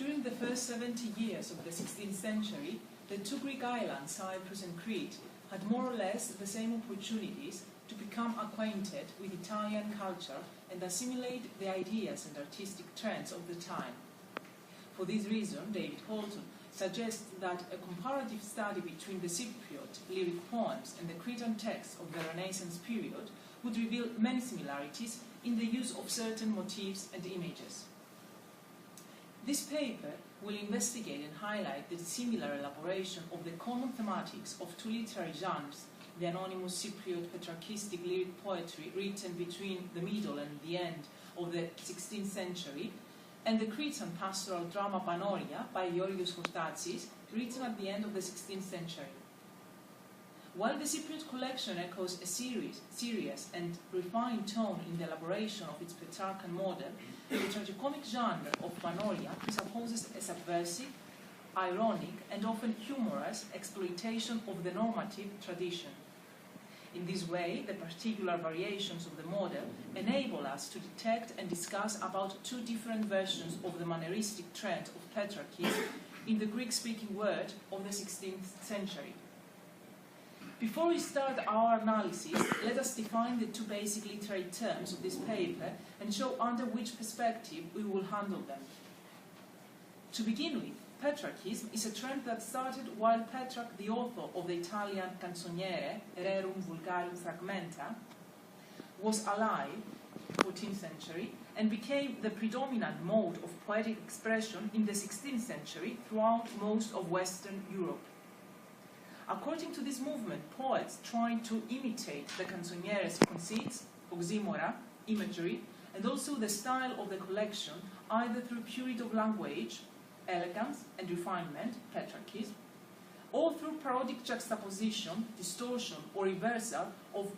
During the first 70 years of the 16th century, the two Greek islands, Cyprus and Crete, had more or less the same opportunities to become acquainted with Italian culture and assimilate the ideas and artistic trends of the time. For this reason, David Holton suggests that a comparative study between the Cypriot lyric poems and the Cretan texts of the Renaissance period would reveal many similarities in the use of certain motifs and images. This paper will investigate and highlight the similar elaboration of the common thematics of two literary genres, the anonymous Cypriot Petrarchistic lyric poetry written between the middle and the end of the 16th century, and the Cretan pastoral drama Panoria by Chortatsis, written at the end of the 16th century. While the Cypriot collection echoes a serious and refined tone in the elaboration of its Petrarchan model, the tragicomic genre of Panoria presupposes a subversive, ironic, and often humorous exploitation of the normative tradition. In this way, the particular variations of the model enable us to detect and discuss about two different versions of the manneristic trend of Petrarchism in the Greek-speaking world of the 16th century. Before we start our analysis, let us define the two basic literary terms of this paper and show under which perspective we will handle them. To begin with, Petrarchism is a trend that started while Petrarch, the author of the Italian Canzoniere, Rerum Vulgarum Fragmenta, was alive, 14th century, and became the predominant mode of poetic expression in the 16th century throughout most of Western Europe. According to this movement, poets tried to imitate the Canzoniere's conceits, oxymora, imagery, and also the style of the collection, either through purity of language, elegance and refinement, Petrarchism, or through parodic juxtaposition, distortion, or reversal of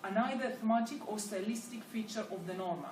an either thematic or stylistic feature of the norma,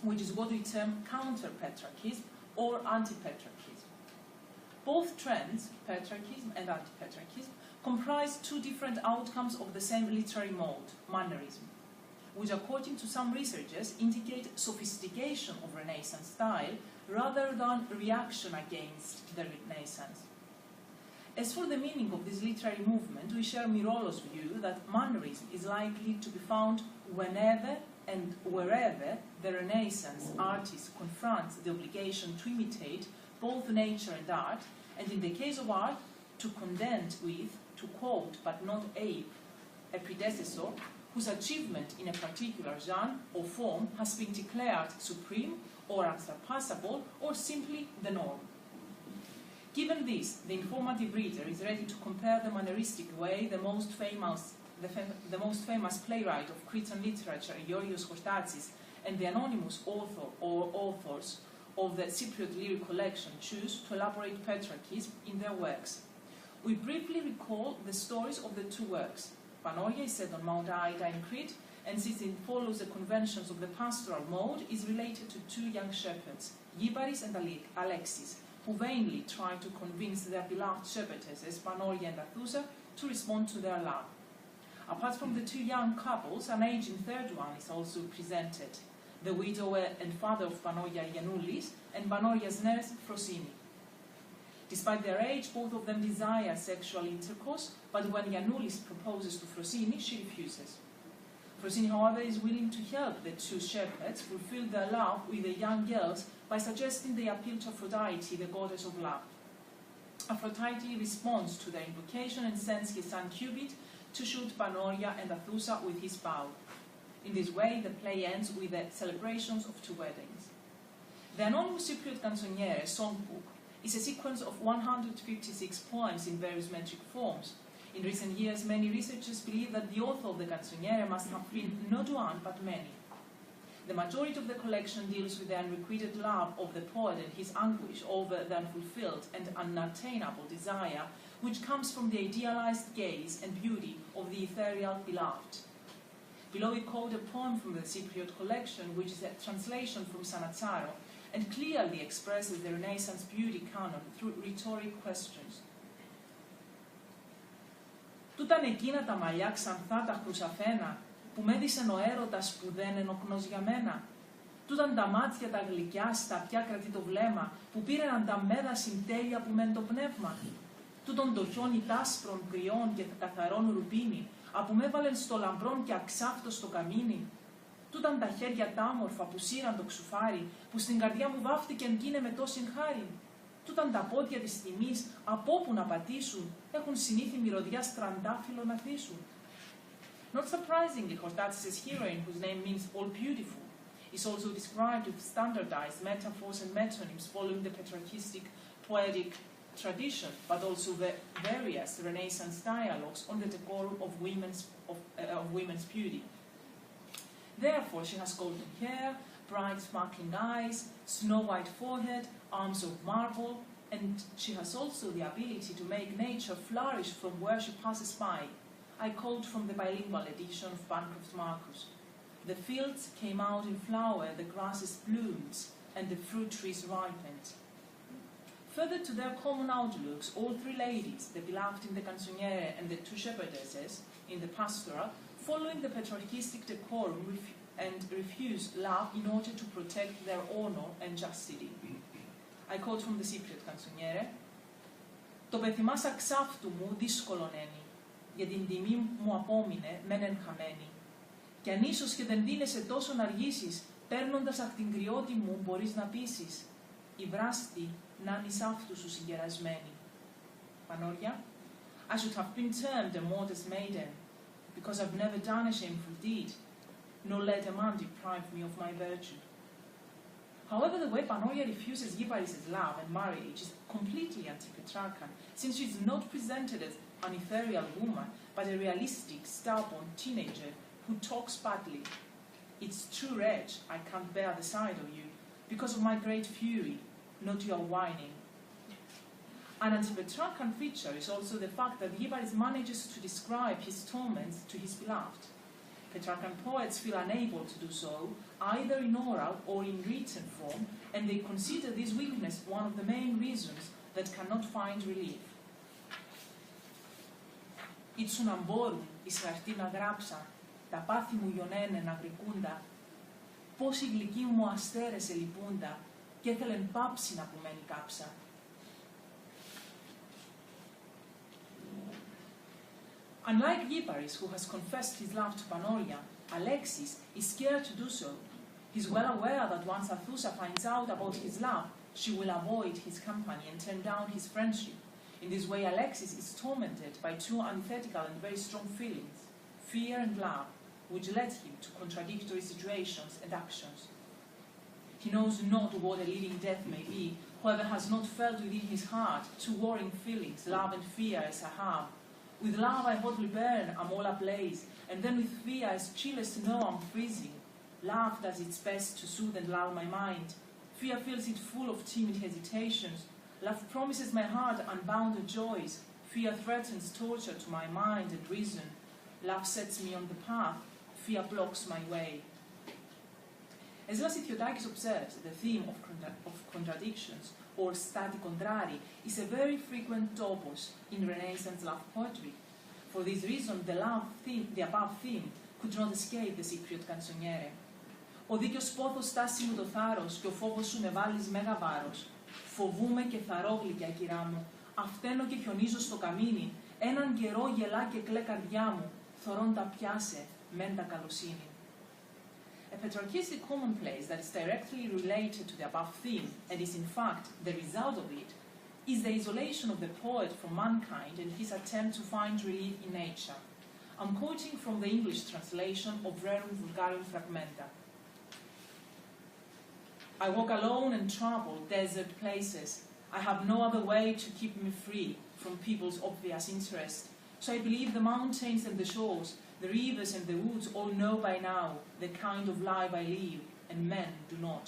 which is what we term counter-Petrarchism or anti-Petrarchism. Both trends, Petrarchism and anti-Petrarchism, comprise two different outcomes of the same literary mode, mannerism, which according to some researchers indicate sophistication of Renaissance style rather than reaction against the Renaissance. As for the meaning of this literary movement, we share Mirolo's view that mannerism is likely to be found whenever and wherever the Renaissance artist confronts the obligation to imitate both nature and art, and in the case of art, to contend with, to quote but not ape, a predecessor whose achievement in a particular genre or form has been declared supreme or unsurpassable or simply the norm. Given this, the informative reader is ready to compare the manneristic way the most famous playwright of Cretan literature, Chortatsis, and the anonymous author or authors of the Cypriot lyric collection choose to elaborate Petrarchism in their works. We briefly recall the stories of the two works. Panoria is set on Mount Ida in Crete, and since it follows the conventions of the pastoral mode, is related to two young shepherds, Gibaris and Alexis, who vainly try to convince their beloved shepherdesses, Panoria and Athusa, to respond to their love. Apart from the two young couples, an aging third one is also presented, the widower and father of Panoria, Iannoulis, and Panoria's nurse, Frosini. Despite their age, both of them desire sexual intercourse, but when Iannoulis proposes to Frosini, she refuses. Frosini, however, is willing to help the two shepherds fulfill their love with the young girls by suggesting they appeal to Aphrodite, the goddess of love. Aphrodite responds to their invocation and sends his son Cupid to shoot Panoria and Athusa with his bow. In this way, the play ends with the celebrations of two weddings. The anonymous Cypriot Canzoniere songbook is a sequence of 156 poems in various metric forms. In recent years, many researchers believe that the author of the Canzoniere must have been not one, but many. The majority of the collection deals with the unrequited love of the poet and his anguish over the unfulfilled and unattainable desire, which comes from the idealized gaze and beauty of the ethereal beloved. Below we quote a poem from the Cypriot collection, which is a translation from Sanazzaro, and clearly expresses the Renaissance beauty canon through rhetoric questions. Τούταν εκείνα τα μαλλιά ξανθά τα χρουσαφένα, που μ' έδισεν ο έρωτας που δεν ενοχνός για μένα. Τούταν τα μάτια τα γλυκιά, στα πια κρατεί το βλέμμα, που πήραν τα μέδα συντέλεια που μεν το πνεύμα. Τούτον το χιόνι τάσπρον κρυών και καθαρών ρουπίνι, απου με έβαλεν στο λαμπρόν και αξάφτο στο καμίνι. Τούταν τα χέρια τάμορφα που σύραν το ξουφάρι, που στην καρδιά μου βάφτηκεν κι είναι με τόσην χάρη. Τούταν τα πόδια της τιμής, από όπου να πατήσουν, έχουν συνήθι μυρωδιά στραντάφυλλο να θύσουν. Not surprisingly, Chortatsis' heroine, whose name means all beautiful, is also described with standardized metaphors and metonyms following the Petrarchistic poetic tradition, but also the various Renaissance dialogues on the decorum of women's beauty. Therefore, she has golden hair, bright sparkling eyes, snow-white forehead, arms of marble, and she has also the ability to make nature flourish from where she passes by. I quote from the bilingual edition of Bancroft Marcus. The fields came out in flower, the grasses bloomed, and the fruit trees ripened. Further to their common outlooks, all three ladies, the beloved in the Canzoniere and the two shepherdesses in the pastoral, following the Petrarchistic decorum and refuse love in order to protect their honor and chastity. I quote from the Cypriot Canzoniere. «Το πεθυμάς αξάφτου μου δύσκολον ένι, για την τιμή μου απόμεινε μεν εν χαμένη. Κι αν ίσως και δεν δίνεσαι τόσο να αργήσεις, παίρνοντας αχ την κρυότη μου μπορείς να πείσεις. Η βράστη να είναι αυτού σου συγκερασμένη». Panoria. «I should have been termed a modest maiden, because I've never done a shameful deed, nor let a man deprive me of my virtue». However, the way Panoria refuses Gyparis' love and marriage is completely anti-Petrarchan, since she is not presented as an ethereal woman, but a realistic, stubborn teenager who talks badly. "It's true, wretch, I can't bear the sight of you, because of my great fury, not your whining." An anti-Petrarchan feature is also the fact that Gyparis manages to describe his torments to his beloved. Petrarchan poets feel unable to do so, either in oral or in written form, and they consider this weakness one of the main reasons that cannot find relief. «Ήτσου να μπορούν εις χαρτί να γράψα, τα πάθη μου γιονένε να γρικούντα, πώς οι γλυκοί μου αστέρες ελυπούντα, κι έθελεν πάψη να πομένη κάψα». Unlike Gyparis, who has confessed his love to Panoria, Alexis is scared to do so. He's well aware that once Athusa finds out about his love, she will avoid his company and turn down his friendship. In this way, Alexis is tormented by two antithetical and very strong feelings, fear and love, which led him to contradictory situations and actions. He knows not what a living death may be, whoever has not felt within his heart two warring feelings, love and fear, as I have. With love I hotly burn, I'm all ablaze, and then with fear as chill as snow I'm freezing. Love does its best to soothe and lull my mind. Fear fills it full of timid hesitations. Love promises my heart unbounded joys. Fear threatens torture to my mind and reason. Love sets me on the path. Fear blocks my way. As Cypriot observes, the theme of contradictions, or stati contrari, is a very frequent topos in Renaissance love poetry. For this reason, the above theme could not escape the Cypriot Canzoniere. «Ο δίκαιος πόθος στάσει μου το θάρρος και ο φόβος σου με βάλεις μέγα βάρος. Φοβούμαι και θαρώ γλυκιά κυρά μου, αυταίνω και χιονίζω στο καμίνι, έναν καιρό γελά και κλαί καρδιά μου, θωρών τα πιάσε, μεν τα καλοσύνη». A Petrarchistic commonplace that is directly related to the above theme, and is in fact the result of it, is the isolation of the poet from mankind and his attempt to find relief in nature. I'm quoting from the English translation of Rerum Vulgarium Fragmenta. "I walk alone and travel desert places. I have no other way to keep me free from people's obvious interest. So I believe the mountains and the shores, the rivers and the woods all know by now the kind of life I live, and men do not."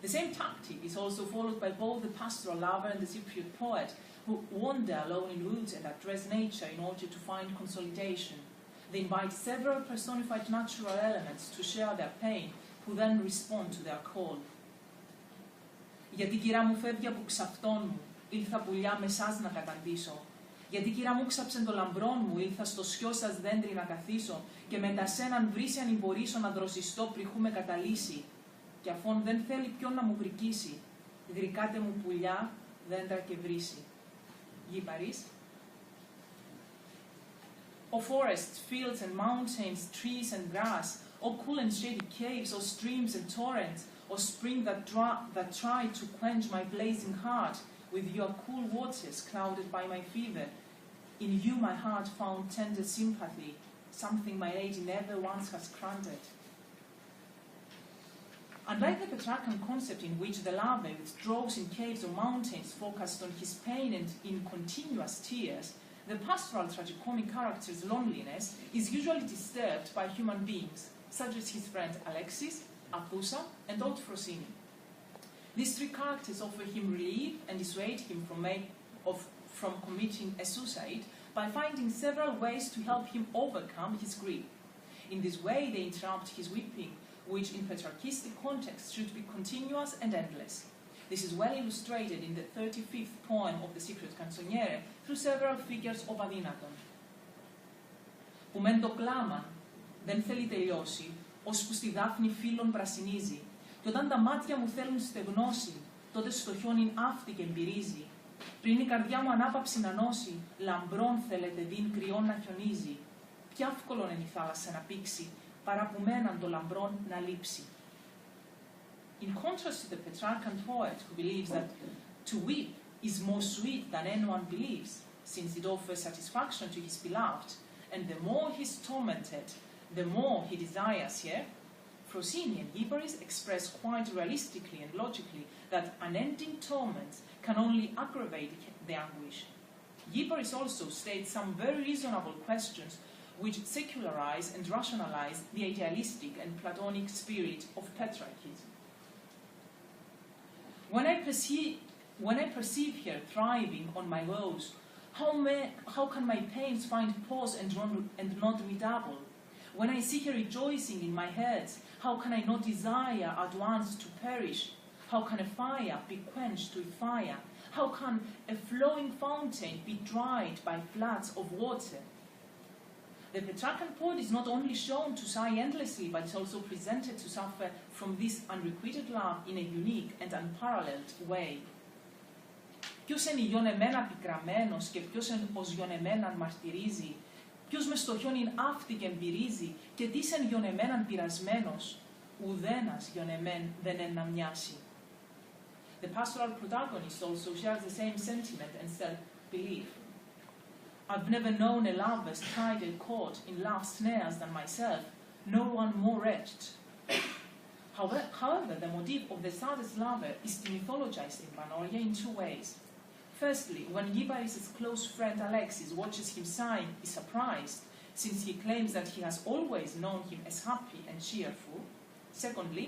The same tactic is also followed by both the pastoral lover and the Cypriot poet, who wander alone in woods and address nature in order to find consolidation. They invite several personified natural elements to share their pain, who then respond to their call. «Γιατί κυρά μου φεύγει από ξαυτόν μου, ήλθα πουλιά με σας να καταντήσω. Γιατί κύρα μου ξάψεν το λαμπρόν μου, ήλθα στο σιό σας δέντρι να καθίσω, και μετά σέναν βρύσει αν μπορήσω να δροσιστώ πριχού με καταλύσει. Και αφόν δεν θέλει ποιον να μου βρικήσει, γρικάτε μου πουλιά, δέντρα και βρύση. Γήπαρης. O forests, fields and mountains, trees and grass, O cool and shady caves, O streams and torrents, O spring that tried to quench my blazing heart with your cool waters clouded by my fever. In you my heart found tender sympathy, something my lady never once has granted. Unlike the Petrarchan concept in which the lover withdraws in caves or mountains focused on his pain and in continuous tears, the pastoral tragicomic character's loneliness is usually disturbed by human beings, such as his friend Alexis, Apusa, and old Frosini. These three characters offer him relief and dissuade him from committing a suicide by finding several ways to help him overcome his grief. In this way, they interrupt his weeping, which in Petrarchistic context should be continuous and endless. This is well illustrated in the 35th poem of the Cypriot Canzoniere through several figures of adinaton. Που μεν το κλάμα δεν θέλει τελειώσει, ώσπου στη δάφνη φύλλων πρασινίζει, και όταν τα μάτια μου θέλουν στεγνώσει, τότε στο χιόνιν αύτη και εμπειρίζει. Πριν η καρδιά μου ανάπαψη να νώσει, λαμπρόν θέλετε δίν κρυόν να χιονίζει. Κι εύκολον είναι η θάλασσα να πήξει, παρά που μέναν το λαμπρόν να λείψει. In contrast to the Petrarchan poet who believes that to weep is more sweet than anyone believes, since it offers satisfaction to his beloved, and the more he is tormented, the more he desires her, Frosini and Ghibaris express quite realistically and logically that unending torments can only aggravate the anguish. Ghibaris also states some very reasonable questions which secularize and rationalize the idealistic and Platonic spirit of Petrarchism. When I perceive her thriving on my woes, how can my pains find pause and not redouble? When I see her rejoicing in my hurts, how can I not desire at once to perish? How can a fire be quenched with fire? How can a flowing fountain be dried by floods of water? The Petrarchan poet is not only shown to sigh endlessly, but is also presented to suffer from this unrequited love in a unique and unparalleled way. Ποιος εν ηγιον εμέναν πικραμένος και ποιος εν ως γιον εμέναν μαρτυρίζει, ποιος μες στο χιόνιν αύτη και εμπειρίζει και τις εν γιον εμέναν πειρασμένος, ουδένας γιον εμέν δεν εν να μοιάσει. The pastoral protagonist also shares the same sentiment and self-belief. I've never known a lover tied and caught in love's snares than myself, no one more wretched. However, the motif of the saddest lover is mythologized in Panoria in two ways. Firstly, when Ghibaris' close friend Alexis watches him sighing, is surprised, since he claims that he has always known him as happy and cheerful. Secondly,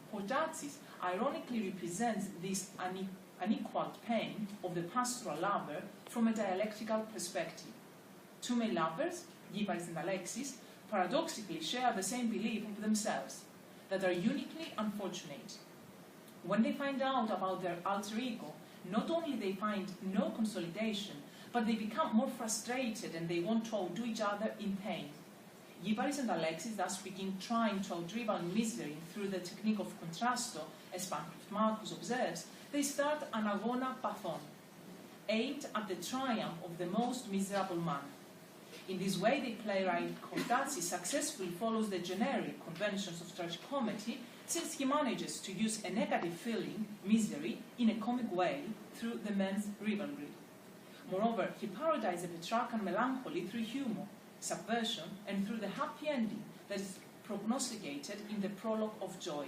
Chortatsis ironically represents this unequaled pain of the pastoral lover from a dialectical perspective. Two male lovers, Ghibaris and Alexis, paradoxically share the same belief of themselves, that are uniquely unfortunate. When they find out about their alter ego, not only they find no consolidation, but they become more frustrated and they want to outdo each other in pain. Ghibaris and Alexis thus begin trying to outrival misery through the technique of contrasto, as Marcus observes. They start an agona pathon, aimed at the triumph of the most miserable man. In this way, the playwright Chortatsis successfully follows the generic conventions of tragicomedy, since he manages to use a negative feeling, misery, in a comic way through the men's rivalry. Moreover, he parodizes the Petrarchan melancholy through humor, subversion, and through the happy ending that is prognosticated in the prologue of Joy.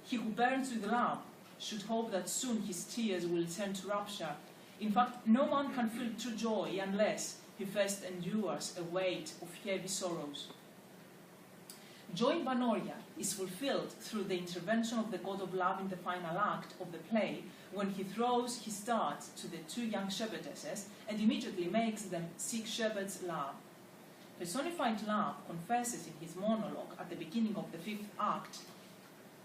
He who burns with love should hope that soon his tears will turn to rapture. In fact, no one can feel true joy unless he first endures a weight of heavy sorrows. Joy in Panoria is fulfilled through the intervention of the god of love in the final act of the play, when he throws his darts to the two young shepherdesses and immediately makes them seek shepherds' love. Personified love confesses in his monologue at the beginning of the 5th act,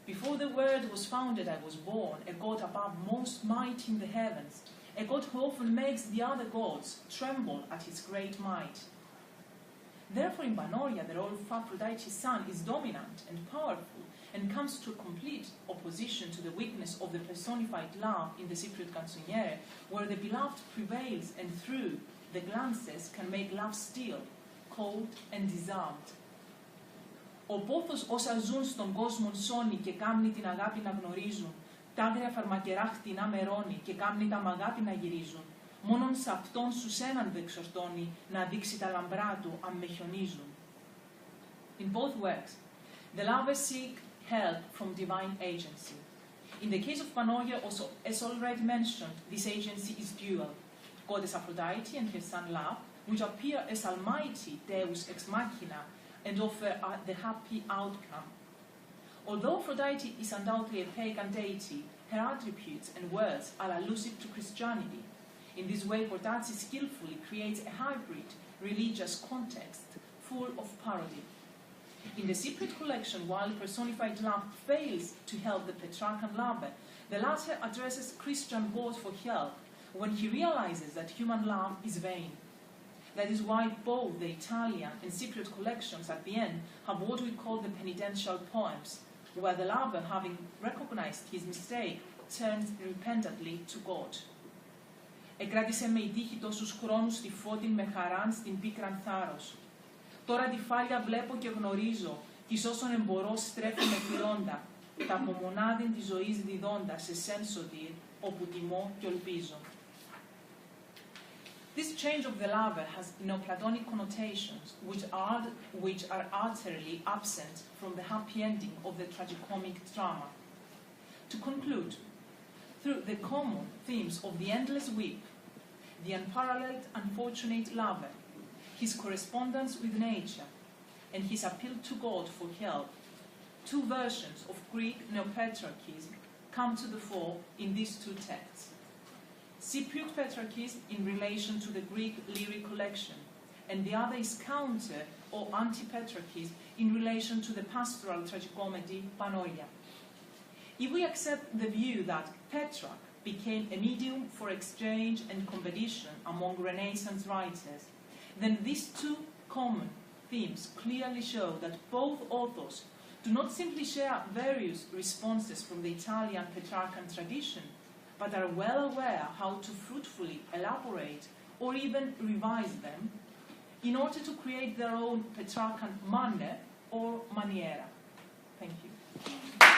"Before the word was founded I was born, a god above most mighty in the heavens, a god who often makes the other gods tremble at his great might. Therefore, in Panoria, the role of Aphrodite's son is dominant and powerful, and comes to a complete opposition to the weakness of the personified love in the Cypriot Canzoniere, where the beloved prevails and through the glances can make love still, cold and disarmed. Ο πόθος όσα ζουν στον κόσμο σώνει και κάμνει την αγάπη να γνωρίζουν, τ' άγρια φαρμακερά χτινά μερώνει και κάμνει τα μαγάπη να γυρίζουν. Μόνον σ' αυτόν σου έναν δε εξορτώνει να δείξει τα λαμπρά του αν με χιονίζουν. In both works, the lovers seek help from divine agency. In the case of Panoria, also, as already mentioned, this agency is dual. Goddess Aphrodite and her son Love, which appear as almighty Deus ex machina and offer the happy outcome. Although Aphrodite is undoubtedly a pagan deity, her attributes and words are allusive to Christianity. In this way, Chortatsis skillfully creates a hybrid religious context full of parody. In the Cypriot collection, while personified love fails to help the Petrarchan lover, the latter addresses Christian gods for help when he realizes that human love is vain. That is why both the Italian and Cypriot collections at the end have what we call the penitential poems, where the lover, having recognized his mistake, turns repentantly to God. Εκράτησε με η τύχη τόσους χρόνους στη φώτιν με χαράν στην πίκραν θάρρος. Τώρα τη φάλια βλέπω και γνωρίζω, κι όσον εμπορώ στρέφει με πληρώντα, τα από μονάδιν της ζωής διδώντα σε σεν σωτήρ, όπου τιμώ και ελπίζω. This change of the lover has Neoplatonic connotations, which are utterly absent from the happy ending of the tragicomic drama. To conclude, through the common themes of the endless weep, the unparalleled unfortunate lover, his correspondence with nature, and his appeal to God for help, two versions of Greek neo-Petrarchism come to the fore in these two texts. Cypriot Petrarchism in relation to the Greek lyric collection, and the other is counter or anti-Petrarchism in relation to the pastoral tragicomedy Panoria. If we accept the view that Petrarch became a medium for exchange and competition among Renaissance writers, then these two common themes clearly show that both authors do not simply share various responses from the Italian Petrarchan tradition, but are well aware how to fruitfully elaborate or even revise them in order to create their own Petrarchan manner or maniera. Thank you.